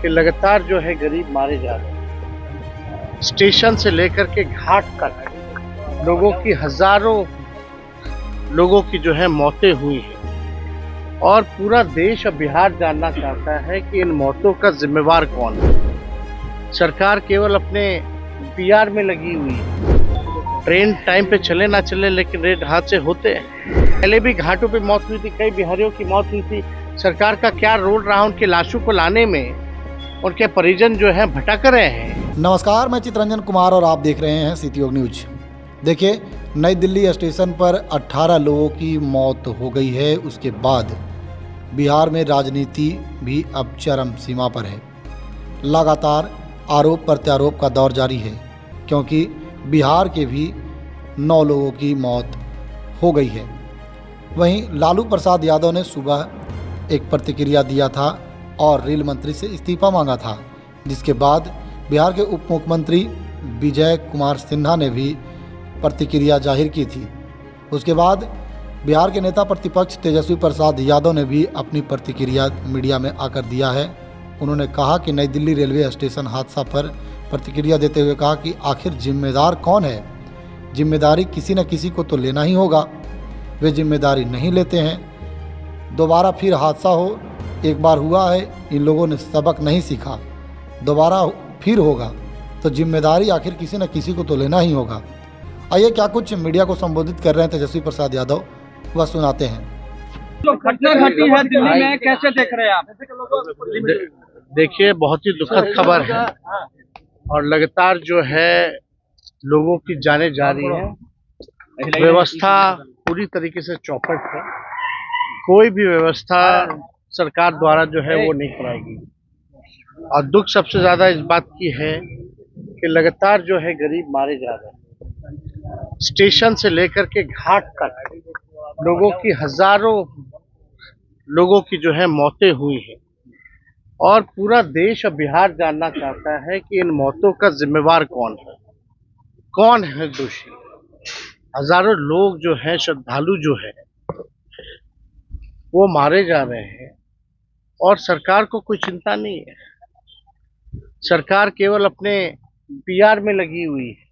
कि लगातार जो है गरीब मारे जा रहे हैं। स्टेशन से लेकर के घाट तक हजारों लोगों की जो है मौतें हुई हैं और पूरा देश अब बिहार जानना चाहता है कि इन मौतों का जिम्मेवार कौन है। सरकार केवल अपने पीआर में लगी हुई है। ट्रेन टाइम पे चले ना चले लेकिन रेल हादसे होते हैं। पहले भी घाटों पे मौत हुई थी, कई बिहारियों की मौत हुई थी। सरकार का क्या रोल रहा उनके लाशों को लाने में? उनके परिजन जो हैं भटक रहे हैं। नमस्कार, मैं चितरंजन कुमार और आप देख रहे हैं सिटी योग न्यूज। देखिए, नई दिल्ली स्टेशन पर 18 लोगों की मौत हो गई है। उसके बाद बिहार में राजनीति भी अब चरम सीमा पर है। लगातार आरोप प्रत्यारोप का दौर जारी है क्योंकि बिहार के भी 9 लोगों की मौत हो गई है। वहीं लालू प्रसाद यादव ने सुबह एक प्रतिक्रिया दिया था और रेल मंत्री से इस्तीफा मांगा था, जिसके बाद बिहार के उप मुख्यमंत्री विजय कुमार सिन्हा ने भी प्रतिक्रिया जाहिर की थी। उसके बाद बिहार के नेता प्रतिपक्ष तेजस्वी प्रसाद यादव ने भी अपनी प्रतिक्रिया मीडिया में आकर दिया है। उन्होंने कहा कि नई दिल्ली रेलवे स्टेशन हादसा पर प्रतिक्रिया देते हुए कहा कि आखिर जिम्मेदार कौन है? जिम्मेदारी किसी न किसी को तो लेना ही होगा। वे जिम्मेदारी नहीं लेते हैं। दोबारा फिर हादसा हो, एक बार हुआ है, इन लोगों ने सबक नहीं सीखा, दोबारा फिर होगा तो जिम्मेदारी आखिर किसी न किसी को तो लेना ही होगा। आइए क्या कुछ मीडिया को संबोधित कर रहे हैं तेजस्वी प्रसाद यादव, वह सुनाते हैं। जो घटना घटी है दिल्ली में, कैसे देख रहे हैं आप? देखिए, बहुत ही दुखद खबर है और लगातार जो है लोगों की जानें जा रही है। व्यवस्था पूरी तरीके से चौपट है। कोई भी व्यवस्था सरकार द्वारा जो है वो नहीं कराएगी। और दुख सबसे ज्यादा इस बात की है कि लगातार जो है गरीब मारे जा रहे हैं। स्टेशन से लेकर के घाट तक हजारों लोगों की जो है मौतें हुई हैं और पूरा देश अब बिहार जानना चाहता है कि इन मौतों का जिम्मेवार कौन है दोषी। हजारों लोग जो हैं, श्रद्धालु जो है वो मारे जा रहे हैं और सरकार को कोई चिंता नहीं है। सरकार केवल अपने पीआर में लगी हुई है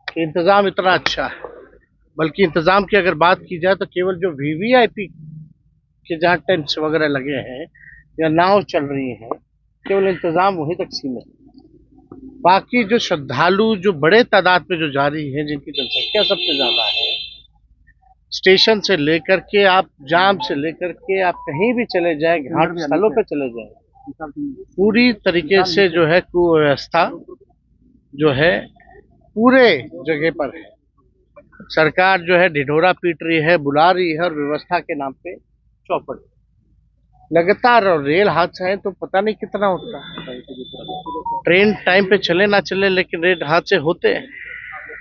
कि इंतजाम इतना अच्छा है। बल्कि इंतजाम की अगर बात की जाए तो केवल जो वीवीआईपी के जहाँ टेंट्स वगैरह लगे हैं या नाव चल रही है, केवल इंतजाम वहीं तक सीमित है। बाकी जो श्रद्धालु जो बड़े तादाद में जो जा रही है, जिनकी जनसंख्या सबसे ज्यादा है, स्टेशन से लेकर के आप जाम से लेकर के आप कहीं भी चले जाए, घाट स्थलों पे चले जाए, पूरी तरीके से जो है कुव्यवस्था जो है पूरे जगह पर है। सरकार जो है ढिढोरा पीट रही है, बुला रही है और व्यवस्था के नाम पे चौपट। लगातार और रेल हादसा है तो पता नहीं कितना होता है। ट्रेन टाइम पे चले ना चले लेकिन रेल हादसे होते हैं।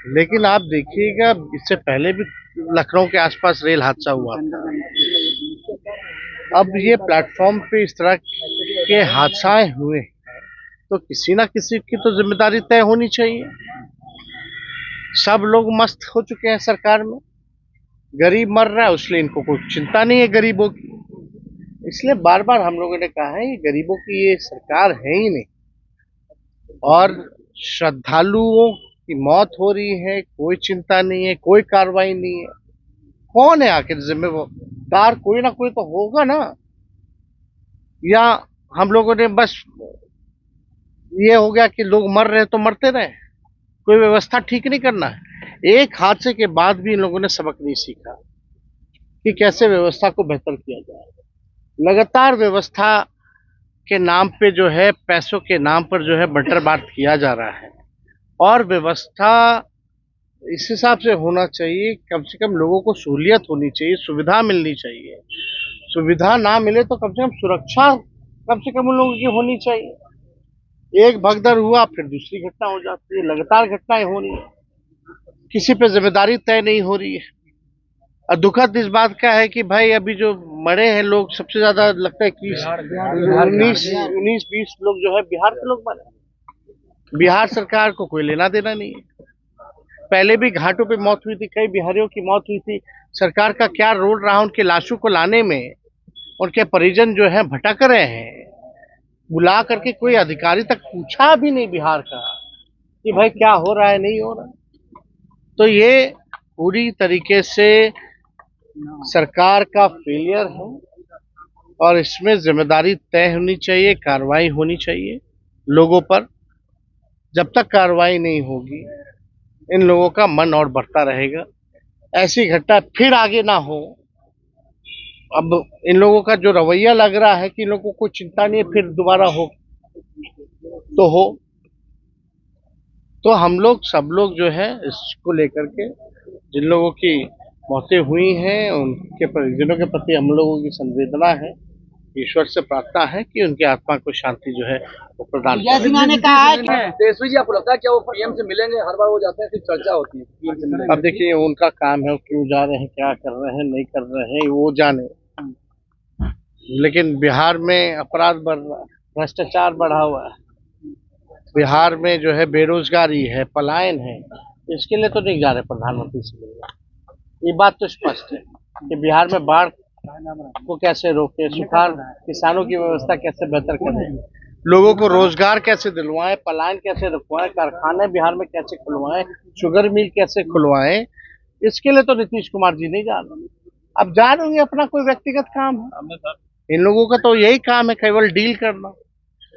लेकिन आप देखिएगा, इससे पहले भी लखनऊ के आसपास रेल हादसा हुआ था। अब ये प्लेटफॉर्म पे इस तरह के हादसाएं हुए तो किसी ना किसी की तो जिम्मेदारी तय होनी चाहिए। सब लोग मस्त हो चुके हैं सरकार में, गरीब मर रहा है इसलिए इनको कोई चिंता नहीं है गरीबों की। इसलिए बार बार हम लोगों ने कहा है ये गरीबों की ये सरकार है ही नहीं। और श्रद्धालुओं की मौत हो रही है, कोई चिंता नहीं है, कोई कार्रवाई नहीं है। कौन है आखिर जिम्मेदार? कोई ना कोई तो होगा ना। या हम लोगों ने बस ये हो गया कि लोग मर रहे तो मरते रहे, कोई व्यवस्था ठीक नहीं करना है। एक हादसे के बाद भी इन लोगों ने सबक नहीं सीखा कि कैसे व्यवस्था को बेहतर किया जाए। लगातार व्यवस्था के नाम पे जो है, पैसों के नाम पर जो है बंटर बांट किया जा रहा है। और व्यवस्था इस हिसाब से होना चाहिए, कम से कम लोगों को सहूलियत होनी चाहिए, सुविधा मिलनी चाहिए। सुविधा ना मिले तो कम से कम सुरक्षा कम से कम उन लोगों की होनी चाहिए। एक भगदड़ हुआ फिर दूसरी घटना हो जाती है, लगातार घटनाएं हो रही है, किसी पे जिम्मेदारी तय नहीं हो रही है। और दुखद इस बात का है कि भाई अभी जो मरे हैं लोग, सबसे ज्यादा लगता है कि 19-20 लोग जो है बिहार के लोग मरे। बिहार सरकार को कोई लेना देना नहीं है। पहले भी घाटों पे मौत हुई थी, कई बिहारियों की मौत हुई थी। सरकार का क्या रोल रहा उनके लाशों को लाने में? उनके परिजन जो है भटक रहे हैं। बुला करके कोई अधिकारी तक पूछा भी नहीं बिहार का कि भाई क्या हो रहा है, नहीं हो रहा। तो ये पूरी तरीके से सरकार का फेलियर है और इसमें जिम्मेदारी तय होनी चाहिए, कार्रवाई होनी चाहिए लोगों पर। जब तक कार्रवाई नहीं होगी इन लोगों का मन और बढ़ता रहेगा, ऐसी घटना फिर आगे ना हो। अब इन लोगों का जो रवैया लग रहा है कि इन लोगों को चिंता नहीं है फिर दोबारा हो तो हो, तो हम लोग सब लोग जो है इसको लेकर के जिन लोगों की मौतें हुई हैं उनके परिजनों के प्रति हम लोगों की संवेदना है, ईश्वर से प्रार्थना है कि उनकी आत्मा को शांति जो है वो प्रदान विजय सिन्हा ने कहा है कि तेजस्वी जी, आपको लगता है क्या वो पीएम से मिलेंगे? हर बार वो जाते हैं, सिर्फ चर्चा होती है पीएम से मिलेंगे। अब देखिए उनका काम है, वो क्यों जा रहे हैं, क्या कर रहे हैं, नहीं कर रहे हैं, वो जाने। लेकिन बिहार में अपराध बढ़ रहा है, भ्रष्टाचार बढ़ा हुआ है, बिहार में जो है बेरोजगारी है, पलायन है, इसके लिए तो नहीं जा रहे प्रधानमंत्री से मिलना। ये बात तो स्पष्ट है कि बिहार में बाढ़ को कैसे रोके, सुखाड़, किसानों की व्यवस्था कैसे बेहतर करें, लोगों को रोजगार कैसे दिलवाएं, पलायन कैसे रुकवाएं, कारखाने बिहार में कैसे खुलवाएं, शुगर मिल कैसे खुलवाएं, इसके लिए तो नीतीश कुमार जी नहीं जा रहे। अब जा रहे होंगे, अपना कोई व्यक्तिगत काम है, इन लोगों का तो यही काम है केवल डील करना।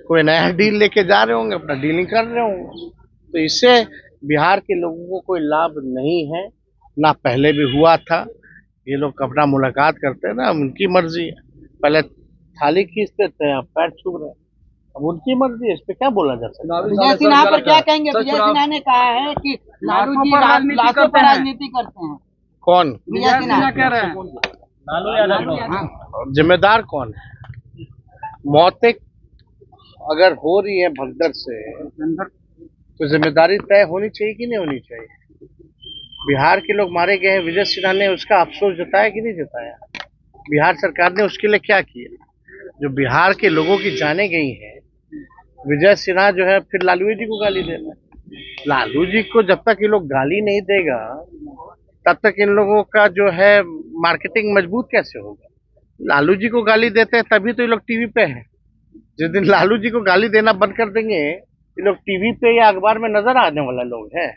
कोई नया डील लेके जा रहे होंगे, अपना डीलिंग कर रहे होंगे, तो इससे बिहार के लोगों को कोई लाभ नहीं है, ना पहले भी हुआ था। ये लोग अपना मुलाकात करते हैं ना, उनकी मर्जी है, पहले थाली खींचते थे, अब पैर छू रहे हैं, अब उनकी मर्जी है, इस पे क्या बोला जा सकता है। विजय सिन्हा पर क्या कहेंगे? विजय सिन्हा ने कहा है कि लालू जी लाशों पर राजनीति करते हैं। कौन विजय सिन्हा कह रहे हैं? जिम्मेदार कौन है? मौतें अगर हो रही है भगदड़ से तो जिम्मेदारी तय होनी चाहिए कि नहीं होनी चाहिए? बिहार के लोग मारे गए हैं, विजय सिन्हा ने उसका अफसोस जताया कि नहीं जताया? बिहार सरकार ने उसके लिए क्या किया? जो बिहार के लोगों की जाने गई हैं, विजय सिन्हा जो है फिर लालू जी को गाली दे रहे हैं। लालू जी को जब तक ये लोग गाली नहीं देगा तब तक इन लोगों का जो है मार्केटिंग मजबूत कैसे होगा? लालू जी को गाली देते हैं तभी तो ये लोग टीवी पे हैं। जिस दिन लालू जी को गाली देना बंद कर देंगे ये लोग टीवी पे या अखबार में नजर आने वाला लोग हैं।